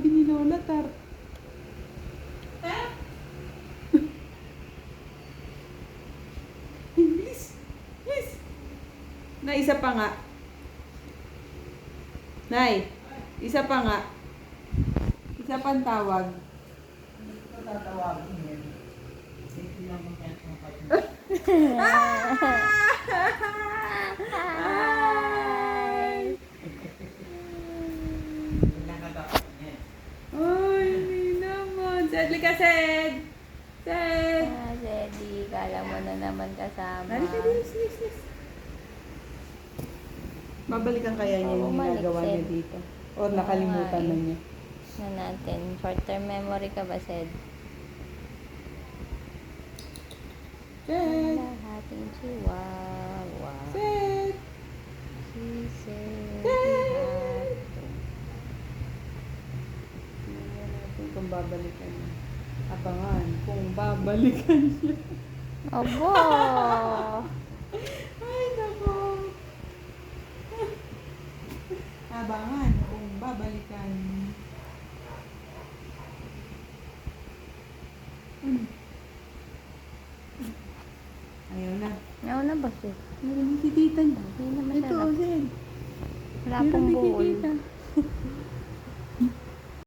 sabi ni Lola, tart. Bilis! Bilis! Na isa pa nga. Nay, isa pa nga. Isa pang tawag. Hindi ko tatawagin yan. Hindi lang mo yan kung kayo. Ay! Hindi lang nagkakaroon yan. Ay, hindi naman. Sedli ka, Sed! Sed! Zeddy, kala mo na naman kasama. Nari ka, lis. Babalikan kaya niya yung Bumalik, ginagawa niya Sed. dito? O nakalimutan na niya? Na natin. Short-term memory ka ba, Sed? Sed! Lahating chihuahua. Sed! Si Sed. Sed! Tingnan natin kung babalikan niya. Abangan kung babalikan niya. Abo! Ay, nako. Abangan kung babalikan. Ayaw na. Ayaw na ba, Sed? Meron si tita niya. Hindi naman Ito, siya. Zen. Wala Meron pong si buol. tita.